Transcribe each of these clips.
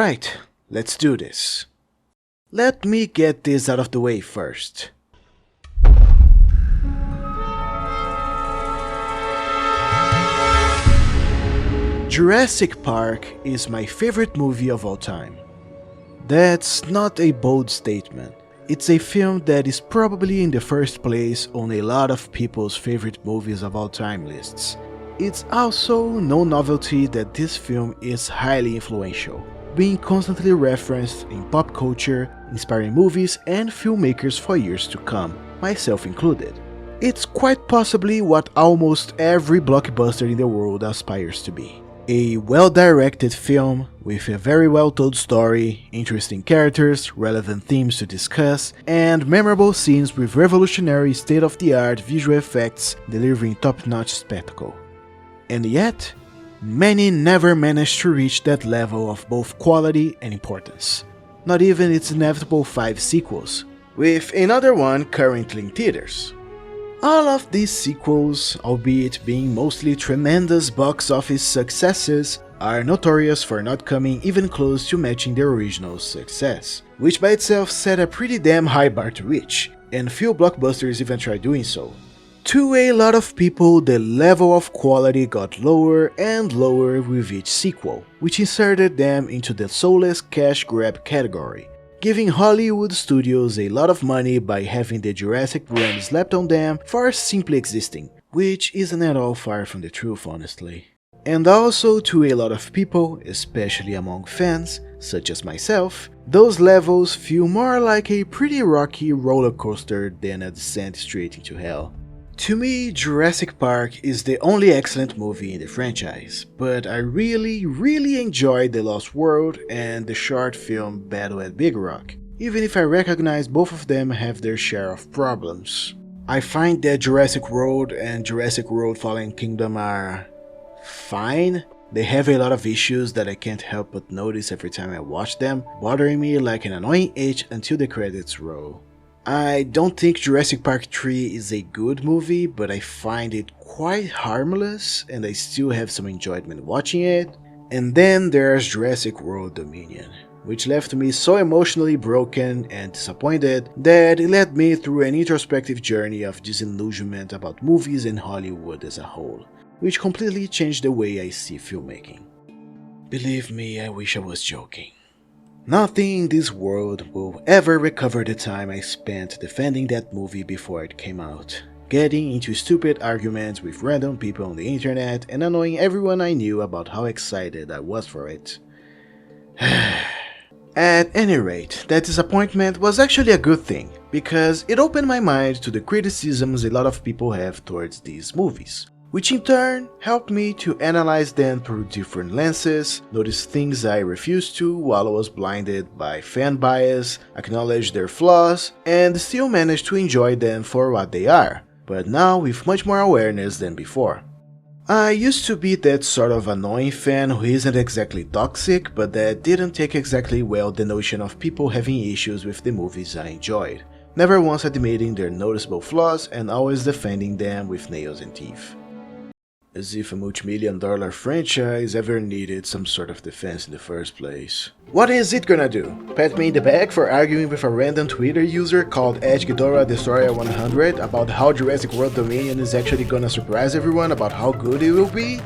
Alright, let's do this. Let me get this out of the way first. Jurassic Park is my favorite movie of all time. That's not a bold statement. It's a film that is probably in the first place on a lot of people's favorite movies of all time lists. It's also no novelty that this film is highly influential, being constantly referenced in pop culture, inspiring movies and filmmakers for years to come, myself included. It's quite possibly what almost every blockbuster in the world aspires to be. A well-directed film with a very well-told story, interesting characters, relevant themes to discuss, and memorable scenes with revolutionary state-of-the-art visual effects delivering top-notch spectacle. And yet, many never managed to reach that level of both quality and importance. Not even its inevitable 5 sequels, with another one currently in theaters. All of these sequels, albeit being mostly tremendous box office successes, are notorious for not coming even close to matching their original success, which by itself set a pretty damn high bar to reach, and few blockbusters even try doing so. To a lot of people, the level of quality got lower and lower with each sequel, which inserted them into the soulless cash grab category, giving Hollywood studios a lot of money by having the Jurassic brand slapped on them for simply existing, which isn't at all far from the truth, honestly. And also to a lot of people, especially among fans, such as myself, those levels feel more like a pretty rocky roller coaster than a descent straight into hell. To me, Jurassic Park is the only excellent movie in the franchise, but I really enjoyed The Lost World and the short film Battle at Big Rock, even if I recognize both of them have their share of problems. I find that Jurassic World and Jurassic World Fallen Kingdom are fine. They have a lot of issues that I can't help but notice every time I watch them, bothering me like an annoying itch until the credits roll. I don't think Jurassic Park 3 is a good movie, but I find it quite harmless and I still have some enjoyment watching it. And then there's Jurassic World Dominion, which left me so emotionally broken and disappointed that it led me through an introspective journey of disillusionment about movies and Hollywood as a whole, which completely changed the way I see filmmaking. Believe me, I wish I was joking. Nothing in this world will ever recover the time I spent defending that movie before it came out, getting into stupid arguments with random people on the internet and annoying everyone I knew about how excited I was for it. At any rate, that disappointment was actually a good thing, because it opened my mind to the criticisms a lot of people have towards these movies, which in turn helped me to analyze them through different lenses, notice things I refused to while I was blinded by fan bias, acknowledge their flaws, and still manage to enjoy them for what they are, but now with much more awareness than before. I used to be that sort of annoying fan who isn't exactly toxic, but that didn't take exactly well the notion of people having issues with the movies I enjoyed, never once admitting their noticeable flaws and always defending them with nails and teeth. As if a multi-million-dollar franchise ever needed some sort of defense in the first place. What is it gonna do? Pat me in the back for arguing with a random Twitter user called Destroyer100 about how Jurassic World Dominion is actually gonna surprise everyone about how good it will be?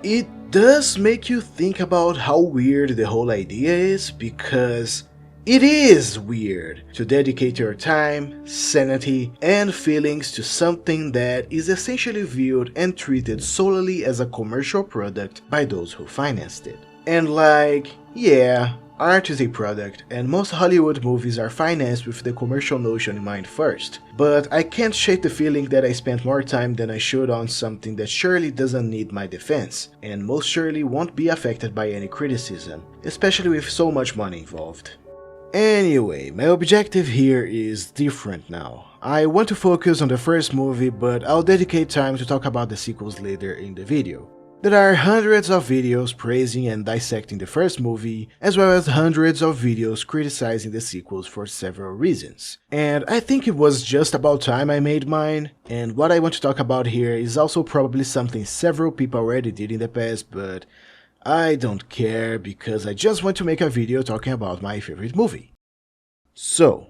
It does make you think about how weird the whole idea is, because it is weird to dedicate your time, sanity, and feelings to something that is essentially viewed and treated solely as a commercial product by those who financed it. And like, yeah, art is a product, and most Hollywood movies are financed with the commercial notion in mind first, but I can't shake the feeling that I spent more time than I should on something that surely doesn't need my defense, and most surely won't be affected by any criticism, especially with so much money involved. Anyway, my objective here is different now. I want to focus on the first movie, but I'll dedicate time to talk about the sequels later in the video. There are hundreds of videos praising and dissecting the first movie, as well as hundreds of videos criticizing the sequels for several reasons. And I think it was just about time I made mine, and what I want to talk about here is also probably something several people already did in the past, but I don't care because I just want to make a video talking about my favorite movie. So,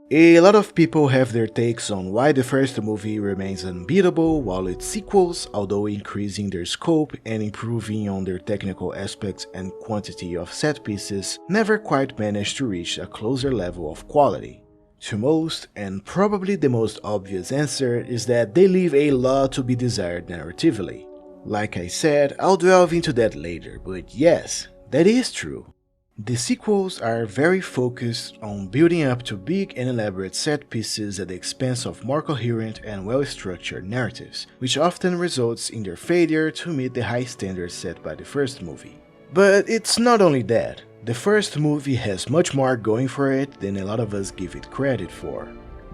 a lot of people have their takes on why the first movie remains unbeatable while its sequels, although increasing their scope and improving on their technical aspects and quantity of set pieces, never quite managed to reach a closer level of quality. To most, and probably the most obvious answer, is that they leave a lot to be desired narratively. Like I said, I'll delve into that later, but yes, that is true. The sequels are very focused on building up to big and elaborate set pieces at the expense of more coherent and well-structured narratives, which often results in their failure to meet the high standards set by the first movie. But it's not only that. The first movie has much more going for it than a lot of us give it credit for.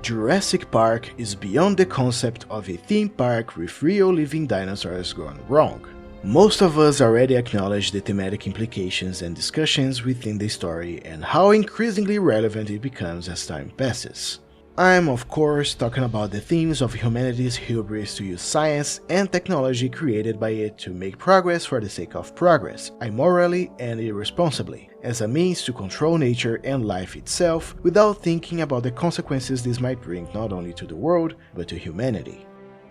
Jurassic Park is beyond the concept of a theme park with real living dinosaurs gone wrong. Most of us already acknowledge the thematic implications and discussions within the story and how increasingly relevant it becomes as time passes. I'm of course talking about the themes of humanity's hubris to use science and technology created by it to make progress for the sake of progress, immorally and irresponsibly, as a means to control nature and life itself without thinking about the consequences this might bring not only to the world, but to humanity.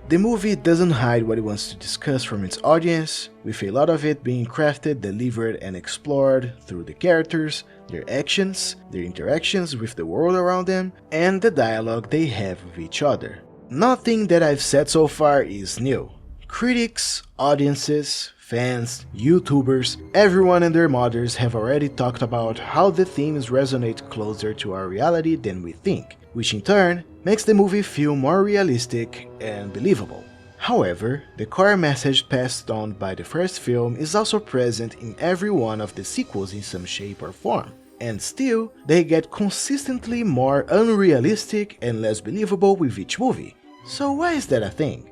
The movie doesn't hide what it wants to discuss from its audience, with a lot of it being crafted, delivered, and explored through the characters, their actions, their interactions with the world around them, and the dialogue they have with each other. Nothing that I've said so far is new. Critics, audiences, fans, YouTubers, everyone and their mothers have already talked about how the themes resonate closer to our reality than we think, which in turn makes the movie feel more realistic and believable. However, the core message passed on by the first film is also present in every one of the sequels in some shape or form, and still, they get consistently more unrealistic and less believable with each movie. So why is that a thing?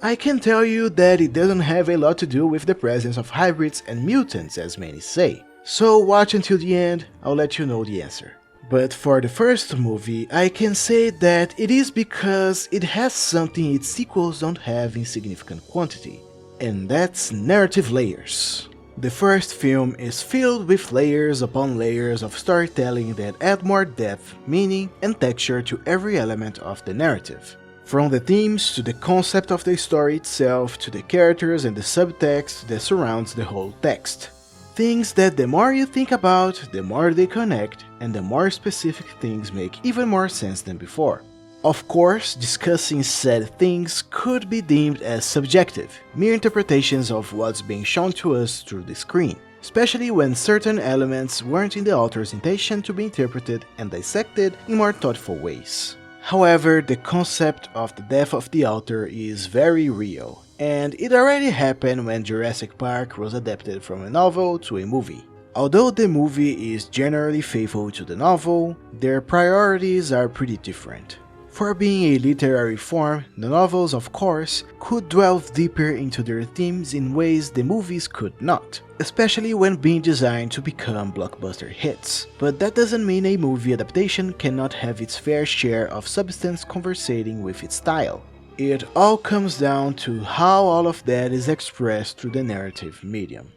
I can tell you that it doesn't have a lot to do with the presence of hybrids and mutants as many say. So watch until the end, I'll let you know the answer. But for the first movie, I can say that it is because it has something its sequels don't have in significant quantity, and that's narrative layers. The first film is filled with layers upon layers of storytelling that add more depth, meaning, and texture to every element of the narrative. From the themes to the concept of the story itself to the characters and the subtext that surrounds the whole text. Things that the more you think about, the more they connect, and the more specific things make even more sense than before. Of course, discussing said things could be deemed as subjective, mere interpretations of what's being shown to us through the screen, especially when certain elements weren't in the author's intention to be interpreted and dissected in more thoughtful ways. However, the concept of the death of the author is very real, and it already happened when Jurassic Park was adapted from a novel to a movie. Although the movie is generally faithful to the novel, their priorities are pretty different. For being a literary form, the novels, of course, could delve deeper into their themes in ways the movies could not, especially when being designed to become blockbuster hits. But that doesn't mean a movie adaptation cannot have its fair share of substance conversating with its style. It all comes down to how all of that is expressed through the narrative medium.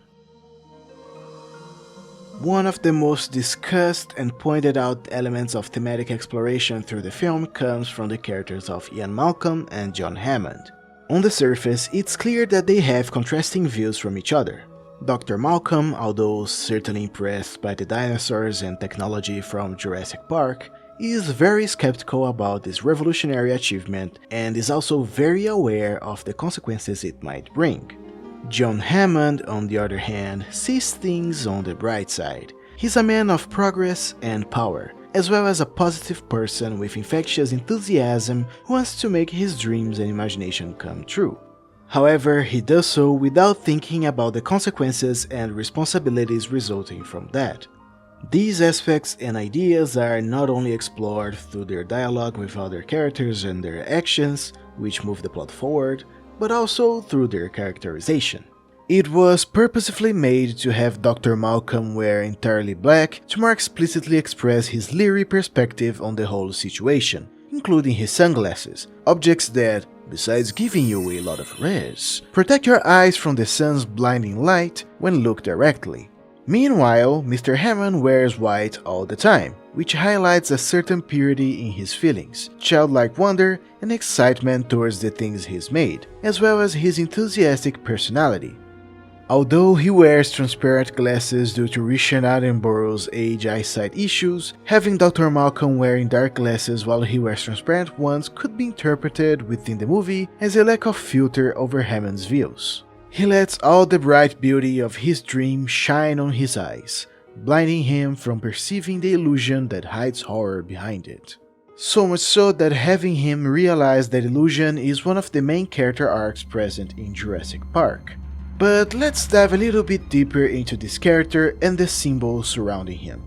One of the most discussed and pointed out elements of thematic exploration through the film comes from the characters of Ian Malcolm and John Hammond. On the surface, it's clear that they have contrasting views from each other. Dr. Malcolm, although certainly impressed by the dinosaurs and technology from Jurassic Park, is very skeptical about this revolutionary achievement and is also very aware of the consequences it might bring. John Hammond, on the other hand, sees things on the bright side. He's a man of progress and power, as well as a positive person with infectious enthusiasm who wants to make his dreams and imagination come true. However, he does so without thinking about the consequences and responsibilities resulting from that. These aspects and ideas are not only explored through their dialogue with other characters and their actions, which move the plot forward, but also through their characterization. It was purposefully made to have Dr. Malcolm wear entirely black to more explicitly express his leery perspective on the whole situation, including his sunglasses, objects that, besides giving you a lot of rays. Protect your eyes from the sun's blinding light when looked directly. Meanwhile, Mr. Hammond wears white all the time, which highlights a certain purity in his feelings, childlike wonder and excitement towards the things he's made, as well as his enthusiastic personality. Although he wears transparent glasses due to Richard Attenborough's age eyesight issues, having Dr. Malcolm wearing dark glasses while he wears transparent ones could be interpreted within the movie as a lack of filter over Hammond's views. He lets all the bright beauty of his dream shine on his eyes, blinding him from perceiving the illusion that hides horror behind it. So much so that having him realize that illusion is one of the main character arcs present in Jurassic Park. But let's dive a little bit deeper into this character and the symbols surrounding him.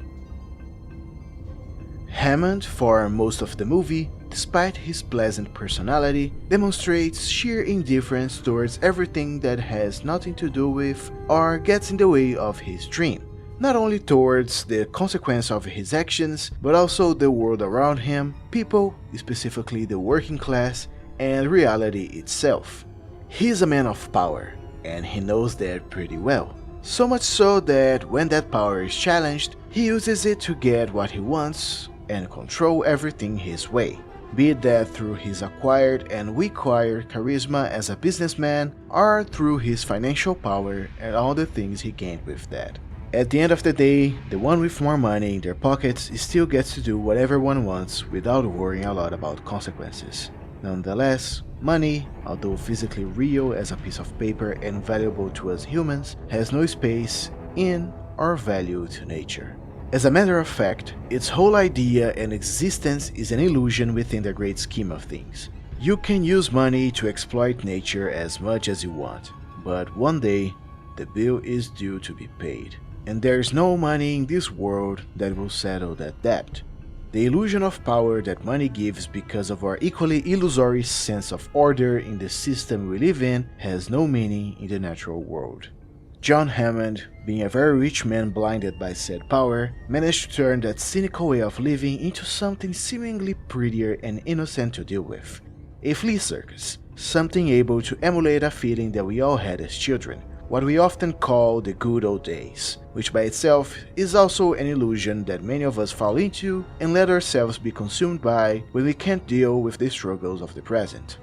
Hammond, for most of the movie, despite his pleasant personality, demonstrates sheer indifference towards everything that has nothing to do with or gets in the way of his dream. Not only towards the consequence of his actions, but also the world around him, people, specifically the working class, and reality itself. He's a man of power, and he knows that pretty well. So much so that when that power is challenged, he uses it to get what he wants and control everything his way, be it that through his acquired and required charisma as a businessman or through his financial power and all the things he gained with that. At the end of the day, the one with more money in their pockets still gets to do whatever one wants without worrying a lot about consequences. Nonetheless, money, although physically real as a piece of paper and valuable to us humans, has no space in or value to nature. As a matter of fact, its whole idea and existence is an illusion within the great scheme of things. You can use money to exploit nature as much as you want, but one day, the bill is due to be paid, and there's no money in this world that will settle that debt. The illusion of power that money gives because of our equally illusory sense of order in the system we live in has no meaning in the natural world. John Hammond, being a very rich man blinded by said power, managed to turn that cynical way of living into something seemingly prettier and innocent to deal with. A flea circus, something able to emulate a feeling that we all had as children, what we often call the good old days, which by itself is also an illusion that many of us fall into and let ourselves be consumed by when we can't deal with the struggles of the present.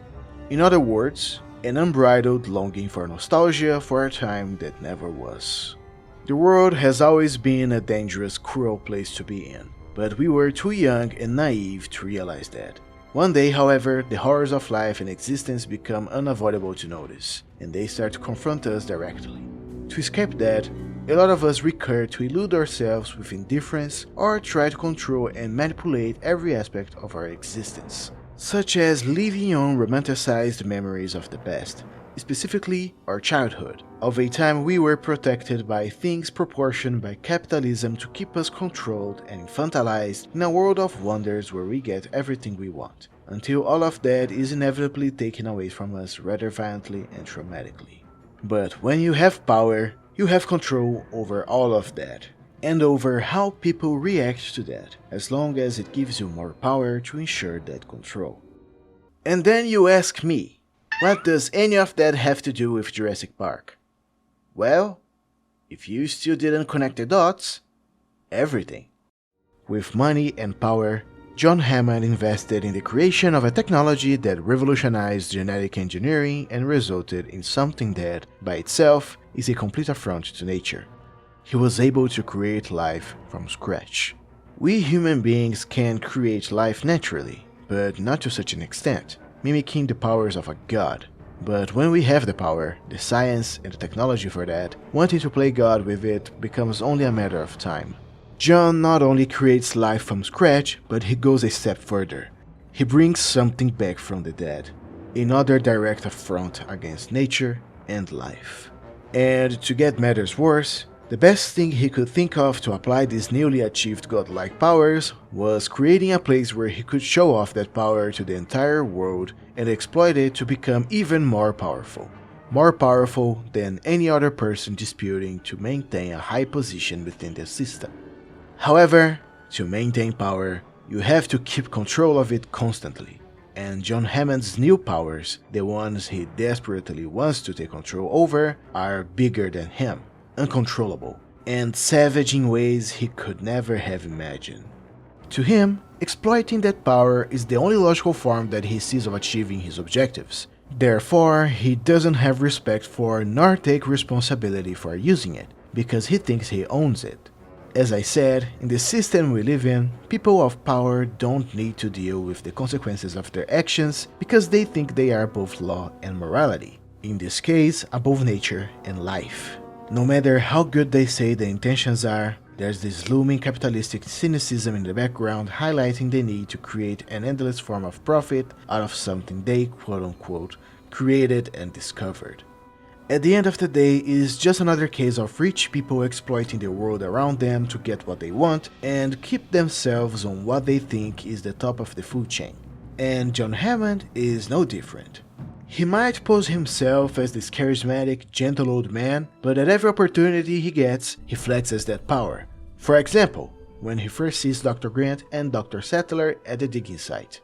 In other words, an unbridled longing for nostalgia for a time that never was. The world has always been a dangerous, cruel place to be in, but we were too young and naive to realize that. One day, however, the horrors of life and existence become unavoidable to notice, and they start to confront us directly. To escape that, a lot of us recur to elude ourselves with indifference or try to control and manipulate every aspect of our existence, such as living on romanticized memories of the past, specifically our childhood, of a time we were protected by things proportioned by capitalism to keep us controlled and infantilized in a world of wonders where we get everything we want, until all of that is inevitably taken away from us rather violently and traumatically. But when you have power, you have control over all of that, and over how people react to that, as long as it gives you more power to ensure that control. And then you ask me, what does any of that have to do with Jurassic Park? Well, if you still didn't connect the dots, everything. With money and power, John Hammond invested in the creation of a technology that revolutionized genetic engineering and resulted in something that, by itself, is a complete affront to nature. He was able to create life from scratch. We human beings can create life naturally, but not to such an extent, mimicking the powers of a god. But when we have the power, the science and the technology for that, wanting to play God with it becomes only a matter of time. John not only creates life from scratch, but he goes a step further. He brings something back from the dead, another direct affront against nature and life. And to get matters worse, the best thing he could think of to apply these newly achieved godlike powers was creating a place where he could show off that power to the entire world and exploit it to become even more powerful than any other person disputing to maintain a high position within the system. However, to maintain power, you have to keep control of it constantly, and John Hammond's new powers, the ones he desperately wants to take control over, are bigger than him, uncontrollable, and savage in ways he could never have imagined. To him, exploiting that power is the only logical form that he sees of achieving his objectives. Therefore, he doesn't have respect for nor take responsibility for using it, because he thinks he owns it. As I said, in the system we live in, people of power don't need to deal with the consequences of their actions because they think they are above law and morality. In this case, above nature and life. No matter how good they say the intentions are, there's this looming capitalistic cynicism in the background highlighting the need to create an endless form of profit out of something they, quote-unquote, created and discovered. At the end of the day, it is just another case of rich people exploiting the world around them to get what they want and keep themselves on what they think is the top of the food chain. And John Hammond is no different. He might pose himself as this charismatic, gentle old man, but at every opportunity he gets, he flexes that power. For example, when he first sees Dr. Grant and Dr. Sattler at the digging site.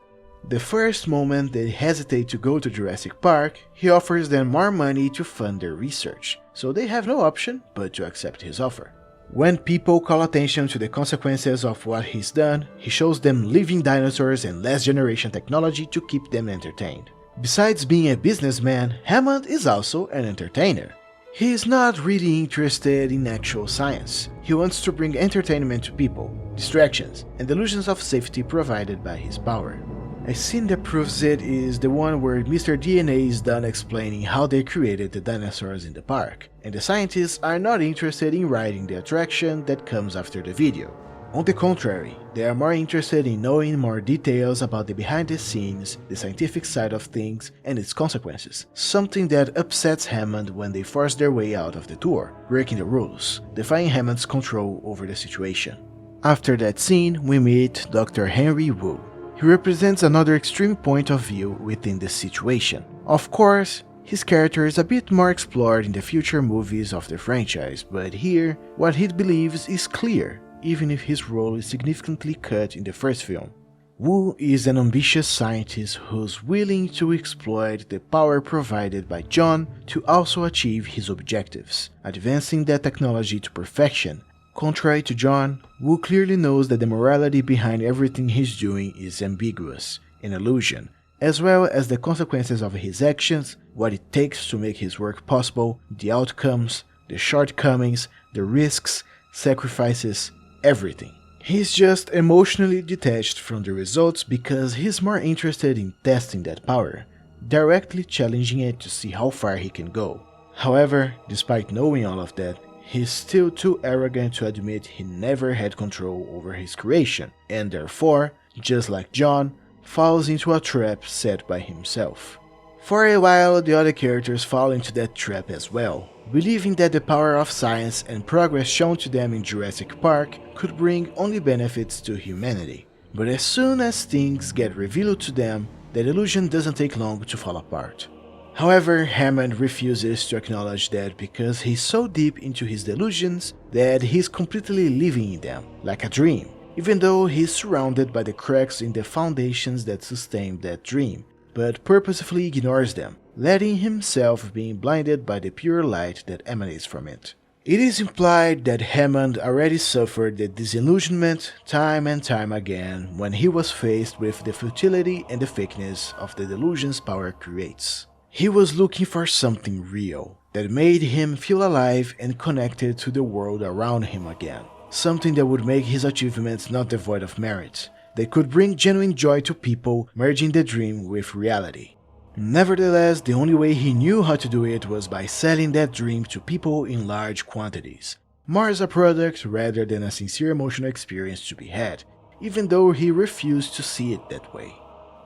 The first moment they hesitate to go to Jurassic Park, he offers them more money to fund their research, so they have no option but to accept his offer. When people call attention to the consequences of what he's done, he shows them living dinosaurs and last generation technology to keep them entertained. Besides being a businessman, Hammond is also an entertainer. He is not really interested in actual science. He wants to bring entertainment to people, distractions, and illusions of safety provided by his power. A scene that proves it is the one where Mr. DNA is done explaining how they created the dinosaurs in the park, and the scientists are not interested in riding the attraction that comes after the video. On the contrary, they are more interested in knowing more details about the behind the scenes, the scientific side of things, and its consequences, something that upsets Hammond when they force their way out of the tour, breaking the rules, defying Hammond's control over the situation. After that scene, we meet Dr. Henry Wu. He represents another extreme point of view within this situation. Of course, his character is a bit more explored in the future movies of the franchise, but here, what he believes is clear, even if his role is significantly cut in the first film. Wu is an ambitious scientist who's willing to exploit the power provided by John to also achieve his objectives, advancing that technology to perfection. Contrary to John, Wu clearly knows that the morality behind everything he's doing is ambiguous, an illusion, as well as the consequences of his actions, what it takes to make his work possible, the outcomes, the shortcomings, the risks, sacrifices, everything. He's just emotionally detached from the results because he's more interested in testing that power, directly challenging it to see how far he can go. However, despite knowing all of that, he's still too arrogant to admit he never had control over his creation, and therefore, just like John, falls into a trap set by himself. For a while, the other characters fall into that trap as well, believing that the power of science and progress shown to them in Jurassic Park could bring only benefits to humanity. But as soon as things get revealed to them, that illusion doesn't take long to fall apart. However, Hammond refuses to acknowledge that because he's so deep into his delusions that he's completely living in them, like a dream, even though he's surrounded by the cracks in the foundations that sustain that dream, but purposefully ignores them, letting himself being blinded by the pure light that emanates from it. It is implied that Hammond already suffered the disillusionment time and time again when he was faced with the futility and the fakeness of the delusions power creates. He was looking for something real that made him feel alive and connected to the world around him again. Something that would make his achievements not devoid of merit, that could bring genuine joy to people, merging the dream with reality. Nevertheless, the only way he knew how to do it was by selling that dream to people in large quantities, more as a product rather than a sincere emotional experience to be had, even though he refused to see it that way.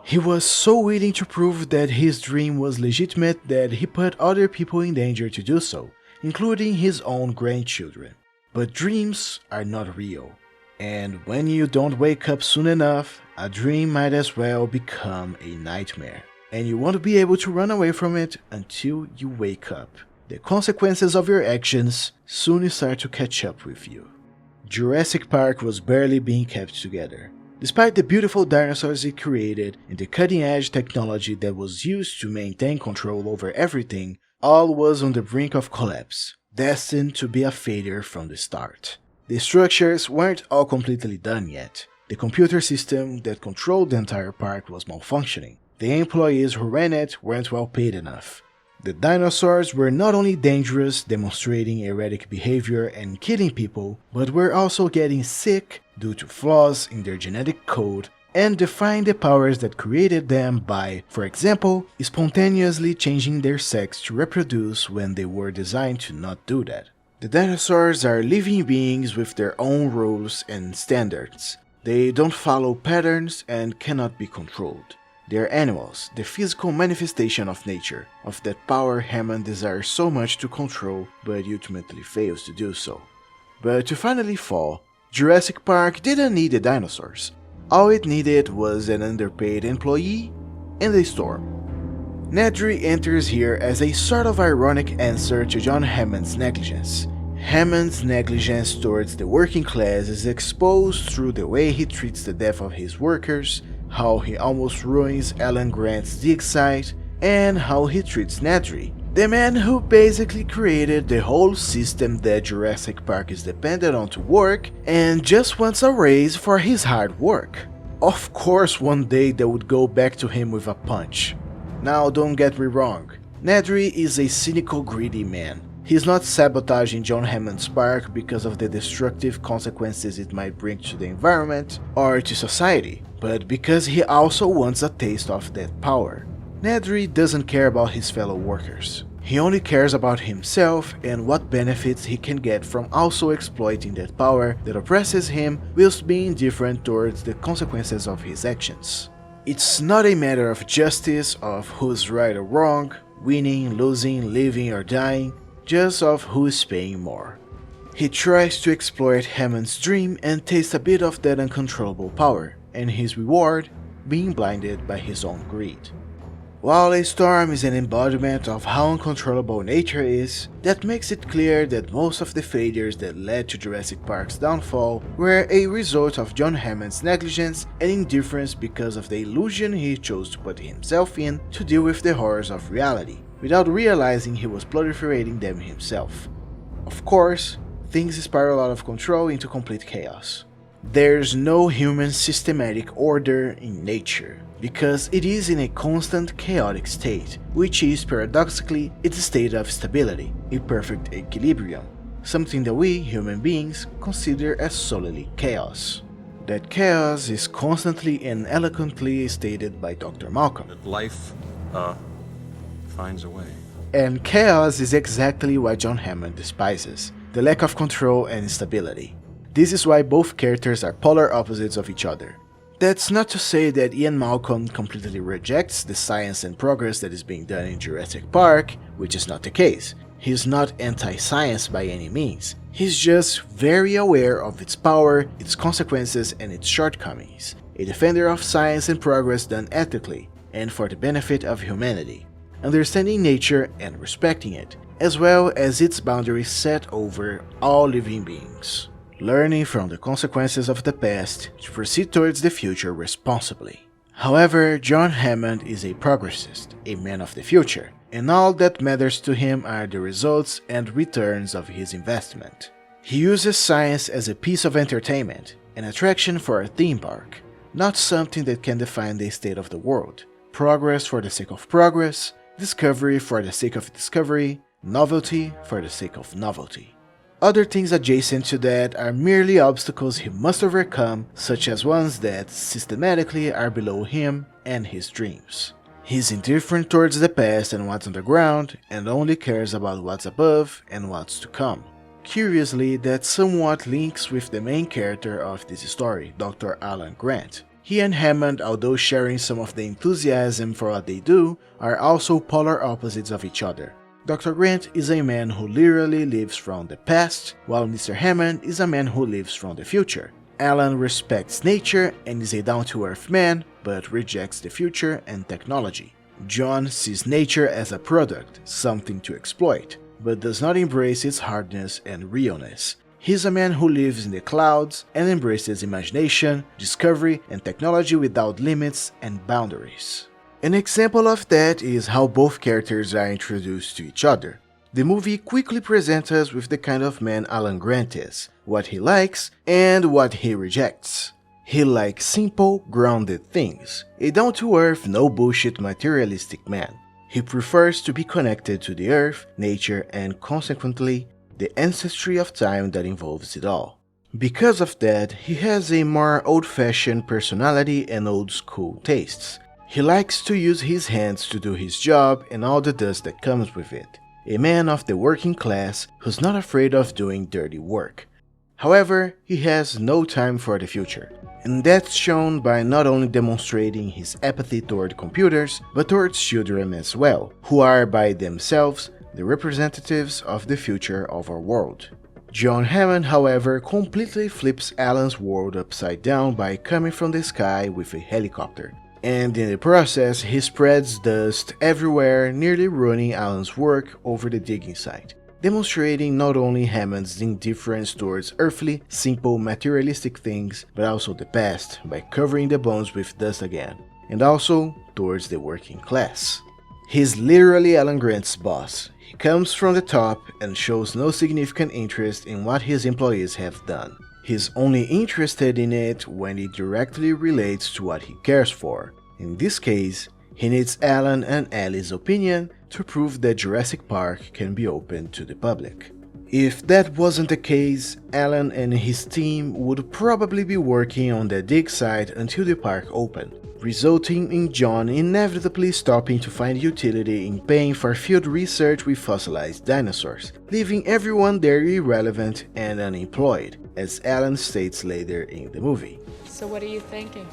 He was so willing to prove that his dream was legitimate that he put other people in danger to do so, including his own grandchildren. But dreams are not real, and when you don't wake up soon enough, a dream might as well become a nightmare, and you won't be able to run away from it until you wake up. The consequences of your actions soon start to catch up with you. Jurassic Park was barely being kept together. Despite the beautiful dinosaurs he created and the cutting-edge technology that was used to maintain control over everything, all was on the brink of collapse, destined to be a failure from the start. The structures weren't all completely done yet. The computer system that controlled the entire park was malfunctioning. The employees who ran it weren't well paid enough. The dinosaurs were not only dangerous, demonstrating erratic behavior and killing people, but were also getting sick due to flaws in their genetic code and defying the powers that created them by, for example, spontaneously changing their sex to reproduce when they were designed to not do that. The dinosaurs are living beings with their own rules and standards. They don't follow patterns and cannot be controlled. They are animals, the physical manifestation of nature, of that power Hammond desires so much to control, but ultimately fails to do so. But to finally fall, Jurassic Park didn't need the dinosaurs. All it needed was an underpaid employee and a storm. Nedry enters here as a sort of ironic answer to John Hammond's negligence. Hammond's negligence towards the working class is exposed through the way he treats the death of his workers, how he almost ruins Alan Grant's dig site, and how he treats Nedry, the man who basically created the whole system that Jurassic Park is dependent on to work and just wants a raise for his hard work. Of course one day they would go back to him with a punch. Now don't get me wrong, Nedry is a cynical, greedy man. He's not sabotaging John Hammond's park because of the destructive consequences it might bring to the environment or to society, but because he also wants a taste of that power. Nedry doesn't care about his fellow workers. He only cares about himself and what benefits he can get from also exploiting that power that oppresses him whilst being indifferent towards the consequences of his actions. It's not a matter of justice, of who's right or wrong, winning, losing, living or dying, just of who is paying more. He tries to exploit Hammond's dream and taste a bit of that uncontrollable power, and his reward, being blinded by his own greed. While a storm is an embodiment of how uncontrollable nature is, that makes it clear that most of the failures that led to Jurassic Park's downfall were a result of John Hammond's negligence and indifference because of the illusion he chose to put himself in to deal with the horrors of reality, without realizing he was proliferating them himself. Of course, things spiral out of control into complete chaos. There's no human systematic order in nature, because it is in a constant chaotic state, which is paradoxically its state of stability, a perfect equilibrium, something that we, human beings, consider as solely chaos. That chaos is constantly and eloquently stated by Dr. Malcolm. That life, finds a way. And chaos is exactly what John Hammond despises, the lack of control and stability. This is why both characters are polar opposites of each other. That's not to say that Ian Malcolm completely rejects the science and progress that is being done in Jurassic Park, which is not the case. He's not anti-science by any means. He's just very aware of its power, its consequences, and its shortcomings. A defender of science and progress done ethically, and for the benefit of humanity. Understanding nature and respecting it, as well as its boundaries set over all living beings. Learning from the consequences of the past to proceed towards the future responsibly. However, John Hammond is a progressist, a man of the future, and all that matters to him are the results and returns of his investment. He uses science as a piece of entertainment, an attraction for a theme park, not something that can define the state of the world. Progress for the sake of progress, discovery for the sake of discovery, novelty for the sake of novelty. Other things adjacent to that are merely obstacles he must overcome, such as ones that systematically are below him and his dreams. He's indifferent towards the past and what's underground, and only cares about what's above and what's to come. Curiously, that somewhat links with the main character of this story, Dr. Alan Grant. He and Hammond, although sharing some of the enthusiasm for what they do, are also polar opposites of each other. Dr. Grant is a man who literally lives from the past, while Mr. Hammond is a man who lives from the future. Alan respects nature and is a down-to-earth man, but rejects the future and technology. John sees nature as a product, something to exploit, but does not embrace its hardness and realness. He's a man who lives in the clouds and embraces imagination, discovery, and technology without limits and boundaries. An example of that is how both characters are introduced to each other. The movie quickly presents us with the kind of man Alan Grant is, what he likes, and what he rejects. He likes simple, grounded things, a down-to-earth, no-bullshit materialistic man. He prefers to be connected to the earth, nature, and consequently, the ancestry of time that involves it all. Because of that, he has a more old-fashioned personality and old-school tastes. He likes to use his hands to do his job and all the dust that comes with it. A man of the working class who's not afraid of doing dirty work. However, he has no time for the future. And that's shown by not only demonstrating his apathy toward computers, but towards children as well, who are by themselves the representatives of the future of our world. John Hammond, however, completely flips Alan's world upside down by coming from the sky with a helicopter. And in the process, he spreads dust everywhere, nearly ruining Alan's work over the digging site, demonstrating not only Hammond's indifference towards earthly, simple, materialistic things, but also the past by covering the bones with dust again, and also towards the working class. He's literally Alan Grant's boss. He comes from the top and shows no significant interest in what his employees have done. He's only interested in it when it directly relates to what he cares for. In this case, he needs Alan and Ellie's opinion to prove that Jurassic Park can be opened to the public. If that wasn't the case, Alan and his team would probably be working on the dig site until the park opened, resulting in John inevitably stopping to find utility in paying for field research with fossilized dinosaurs, leaving everyone there irrelevant and unemployed, as Alan states later in the movie. So what are you thinking?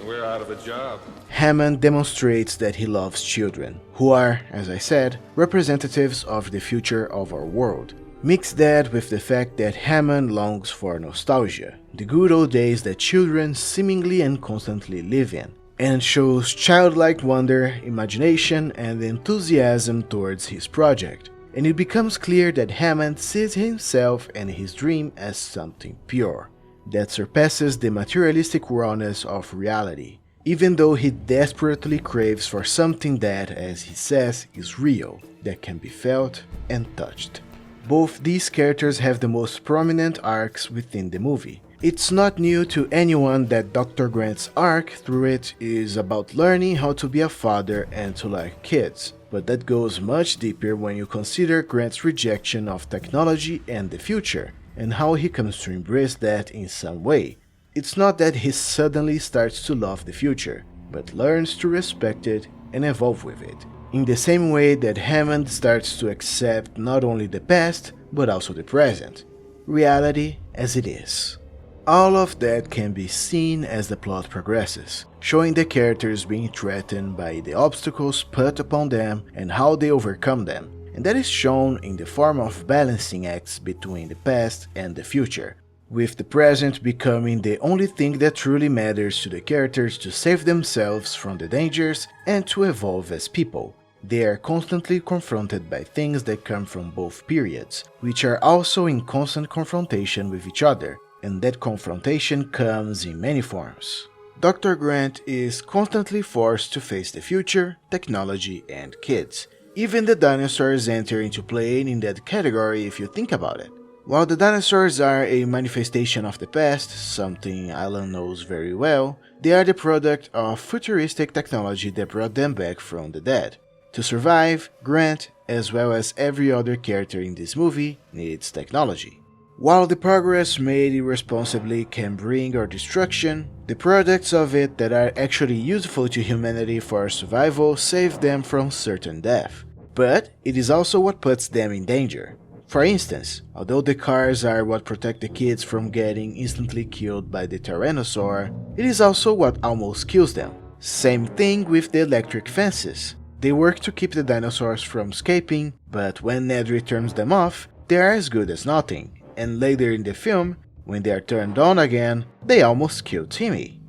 We're out of a job. Hammond demonstrates that he loves children, who are, as I said, representatives of the future of our world. Mix that with the fact that Hammond longs for nostalgia, the good old days that children seemingly and constantly live in, and shows childlike wonder, imagination, and enthusiasm towards his project. And it becomes clear that Hammond sees himself and his dream as something pure, that surpasses the materialistic rawness of reality, even though he desperately craves for something that, as he says, is real, that can be felt and touched. Both these characters have the most prominent arcs within the movie. It's not new to anyone that Dr. Grant's arc through it is about learning how to be a father and to like kids, but that goes much deeper when you consider Grant's rejection of technology and the future, and how he comes to embrace that in some way. It's not that he suddenly starts to love the future, but learns to respect it and evolve with it, in the same way that Hammond starts to accept not only the past, but also the present, reality as it is. All of that can be seen as the plot progresses, showing the characters being threatened by the obstacles put upon them and how they overcome them, and that is shown in the form of balancing acts between the past and the future, with the present becoming the only thing that truly matters to the characters to save themselves from the dangers and to evolve as people. They are constantly confronted by things that come from both periods, which are also in constant confrontation with each other, and that confrontation comes in many forms. Dr. Grant is constantly forced to face the future, technology, and kids. Even the dinosaurs enter into play in that category if you think about it. While the dinosaurs are a manifestation of the past, something Alan knows very well, they are the product of futuristic technology that brought them back from the dead. To survive, Grant, as well as every other character in this movie, needs technology. While the progress made irresponsibly can bring our destruction, the products of it that are actually useful to humanity for survival save them from certain death. But it is also what puts them in danger. For instance, although the cars are what protect the kids from getting instantly killed by the Tyrannosaur, it is also what almost kills them. Same thing with the electric fences. They work to keep the dinosaurs from escaping, but when Nedry turns them off, they are as good as nothing. And later in the film, when they are turned on again, they almost kill Timmy.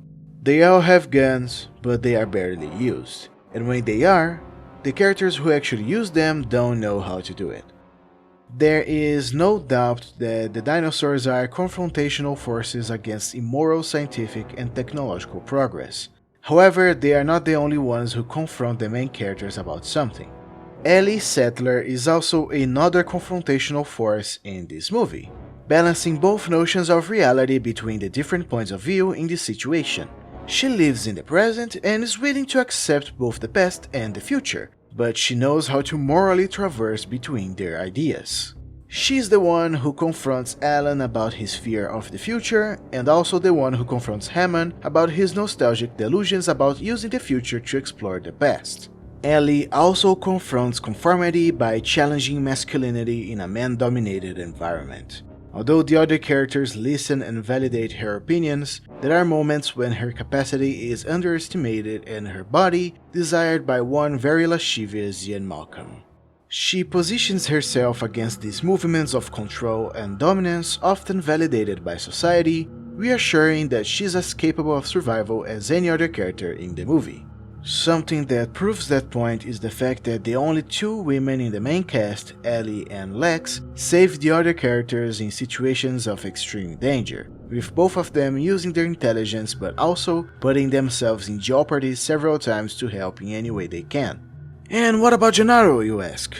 They all have guns, but they are barely used. And when they are, the characters who actually use them don't know how to do it. There is no doubt that the dinosaurs are confrontational forces against immoral scientific and technological progress. However, they are not the only ones who confront the main characters about something. Ellie Sattler is also another confrontational force in this movie, balancing both notions of reality between the different points of view in this situation. She lives in the present and is willing to accept both the past and the future, but she knows how to morally traverse between their ideas. She's the one who confronts Alan about his fear of the future, and also the one who confronts Hammond about his nostalgic delusions about using the future to explore the past. Ellie also confronts conformity by challenging masculinity in a man-dominated environment. Although the other characters listen and validate her opinions, there are moments when her capacity is underestimated and her body desired by one very lascivious Ian Malcolm. She positions herself against these movements of control and dominance often validated by society, reassuring that she's as capable of survival as any other character in the movie. Something that proves that point is the fact that the only two women in the main cast, Ellie and Lex, save the other characters in situations of extreme danger, with both of them using their intelligence but also putting themselves in jeopardy several times to help in any way they can. And what about Gennaro, you ask?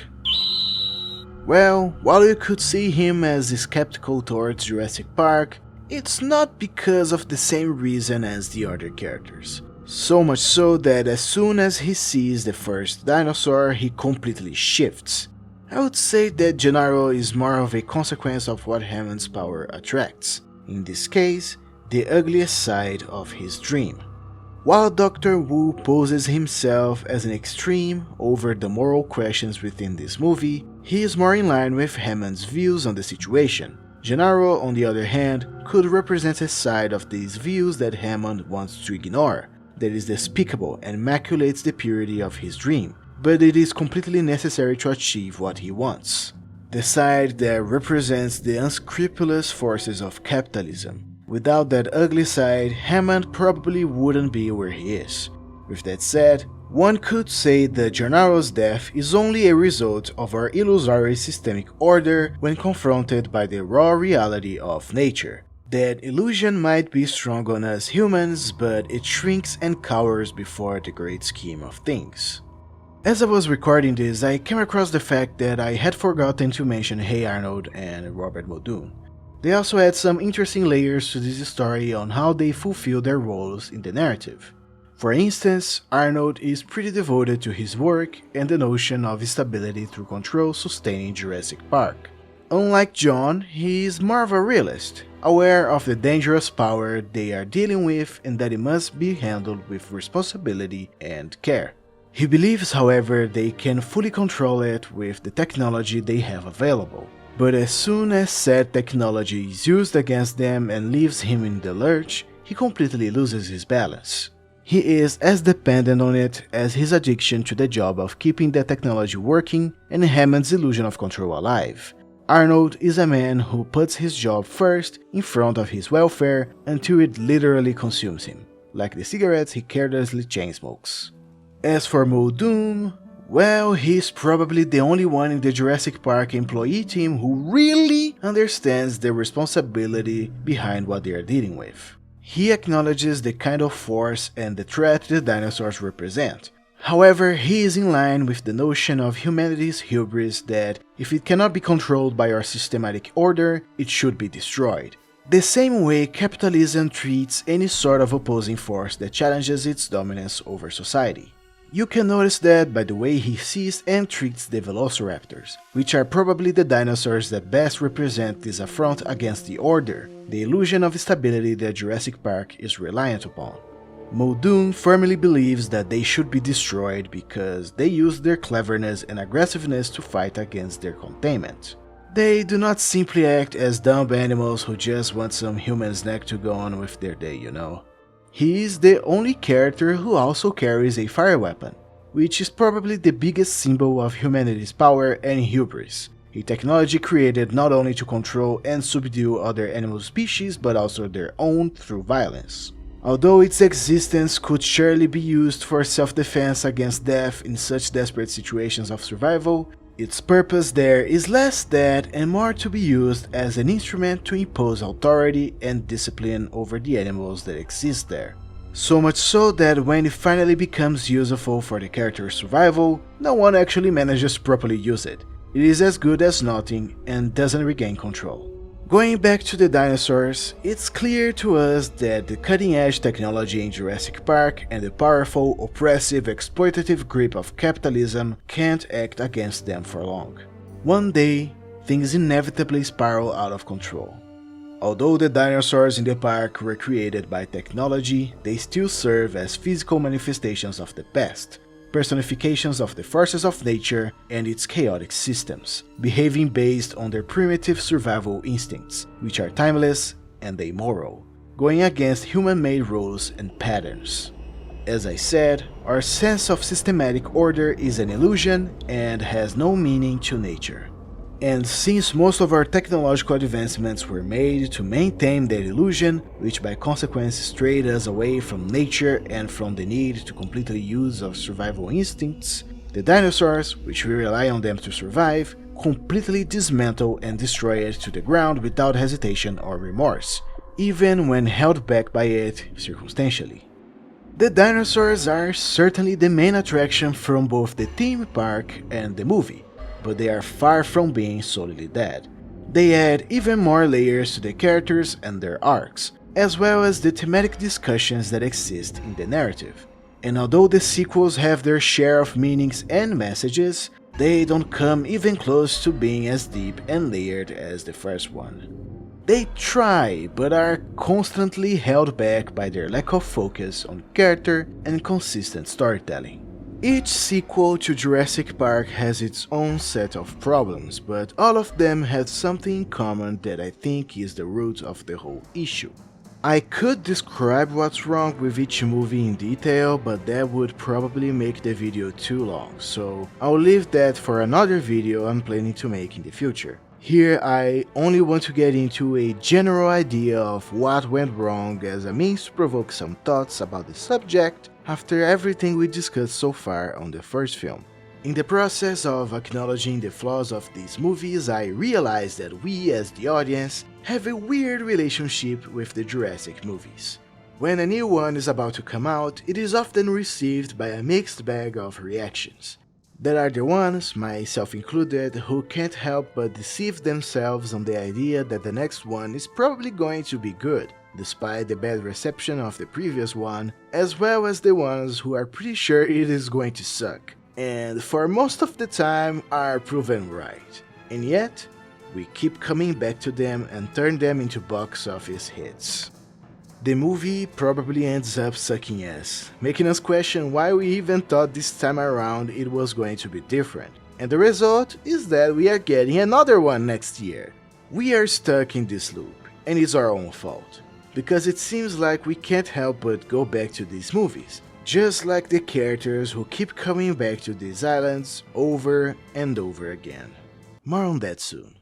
Well, while you could see him as skeptical towards Jurassic Park, it's not because of the same reason as the other characters. So much so that as soon as he sees the first dinosaur, he completely shifts. I would say that Gennaro is more of a consequence of what Hammond's power attracts. In this case, the ugliest side of his dream. While Dr. Wu poses himself as an extreme over the moral questions within this movie, he is more in line with Hammond's views on the situation. Gennaro, on the other hand, could represent a side of these views that Hammond wants to ignore, that is despicable and maculates the purity of his dream, but it is completely necessary to achieve what he wants. The side that represents the unscrupulous forces of capitalism. Without that ugly side, Hammond probably wouldn't be where he is. With that said, one could say that Gennaro's death is only a result of our illusory systemic order when confronted by the raw reality of nature. That illusion might be strong on us humans, but it shrinks and cowers before the great scheme of things. As I was recording this, I came across the fact that I had forgotten to mention Hey Arnold and Robert Muldoon. They also add some interesting layers to this story on how they fulfill their roles in the narrative. For instance, Arnold is pretty devoted to his work and the notion of stability through control sustaining Jurassic Park. Unlike John, he is more of a realist, aware of the dangerous power they are dealing with and that it must be handled with responsibility and care. He believes, however, they can fully control it with the technology they have available. But as soon as said technology is used against them and leaves him in the lurch, he completely loses his balance. He is as dependent on it as his addiction to the job of keeping the technology working and Hammond's illusion of control alive. Arnold is a man who puts his job first in front of his welfare until it literally consumes him, like the cigarettes he carelessly chain-smokes. As for Muldoon, well, he's probably the only one in the Jurassic Park employee team who really understands the responsibility behind what they are dealing with. He acknowledges the kind of force and the threat the dinosaurs represent. However, he is in line with the notion of humanity's hubris that if it cannot be controlled by our systematic order, it should be destroyed. The same way capitalism treats any sort of opposing force that challenges its dominance over society. You can notice that by the way he sees and treats the velociraptors, which are probably the dinosaurs that best represent this affront against the order, the illusion of stability that Jurassic Park is reliant upon. Muldoon firmly believes that they should be destroyed because they use their cleverness and aggressiveness to fight against their containment. They do not simply act as dumb animals who just want some human snack to go on with their day, you know. He is the only character who also carries a fire weapon, which is probably the biggest symbol of humanity's power and hubris, a technology created not only to control and subdue other animal species but also their own through violence. Although its existence could surely be used for self-defense against death in such desperate situations of survival, Its purpose there is less that and more to be used as an instrument to impose authority and discipline over the animals that exist there. So much so that when it finally becomes useful for the character's survival, no one actually manages to properly use it. It is as good as nothing and doesn't regain control. Going back to the dinosaurs, it's clear to us that the cutting-edge technology in Jurassic Park and the powerful, oppressive, exploitative grip of capitalism can't act against them for long. One day, things inevitably spiral out of control. Although the dinosaurs in the park were created by technology, they still serve as physical manifestations of the past, personifications of the forces of nature and its chaotic systems, behaving based on their primitive survival instincts, which are timeless and amoral, going against human-made rules and patterns. As I said, our sense of systematic order is an illusion and has no meaning to nature. And since most of our technological advancements were made to maintain that illusion, which by consequence strayed us away from nature and from the need to completely use our survival instincts, the dinosaurs, which we rely on them to survive, completely dismantle and destroy it to the ground without hesitation or remorse, even when held back by it circumstantially. The dinosaurs are certainly the main attraction from both the theme park and the movie, but they are far from being solely that. They add even more layers to the characters and their arcs, as well as the thematic discussions that exist in the narrative. And although the sequels have their share of meanings and messages, they don't come even close to being as deep and layered as the first one. They try, but are constantly held back by their lack of focus on character and consistent storytelling. Each sequel to Jurassic Park has its own set of problems, but all of them have something in common that I think is the root of the whole issue. I could describe what's wrong with each movie in detail, but that would probably make the video too long, so I'll leave that for another video I'm planning to make in the future. Here I only want to get into a general idea of what went wrong as a means to provoke some thoughts about the subject after everything we discussed so far on the first film. In the process of acknowledging the flaws of these movies, I realized that we as the audience have a weird relationship with the Jurassic movies. When a new one is about to come out, it is often received by a mixed bag of reactions. There are the ones, myself included, who can't help but deceive themselves on the idea that the next one is probably going to be good, despite the bad reception of the previous one, as well as the ones who are pretty sure it is going to suck, and for most of the time are proven right. And yet, we keep coming back to them and turn them into box office hits. The movie probably ends up sucking ass, making us question why we even thought this time around it was going to be different. And the result is that we are getting another one next year. We are stuck in this loop, and it's our own fault, because it seems like we can't help but go back to these movies, just like the characters who keep coming back to these islands over and over again. More on that soon.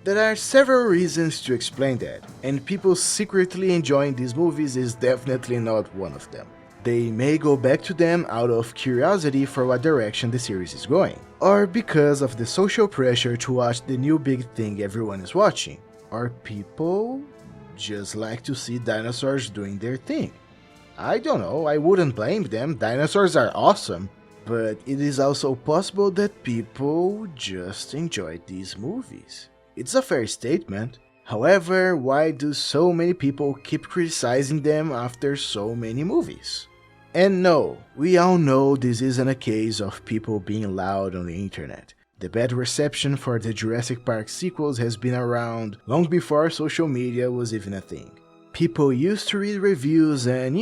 There are several reasons to explain that, and people secretly enjoying these movies is definitely not one of them. They may go back to them out of curiosity for what direction the series is going, or because of the social pressure to watch the new big thing everyone is watching, or people just like to see dinosaurs doing their thing. I don't know, I wouldn't blame them, dinosaurs are awesome, but it is also possible that people just enjoy these movies. It's a fair statement. However, why do so many people keep criticizing them after so many movies? And no, we all know this isn't a case of people being loud on the internet. The bad reception for the Jurassic Park sequels has been around long before social media was even a thing. People used to read reviews and,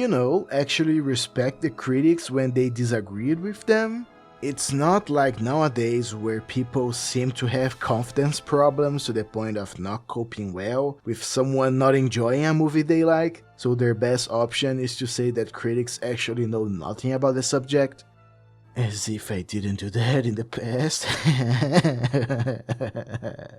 actually respect the critics when they disagreed with them. It's not like nowadays where people seem to have confidence problems to the point of not coping well with someone not enjoying a movie they like, so their best option is to say that critics actually know nothing about the subject. As if I didn't do that in the past.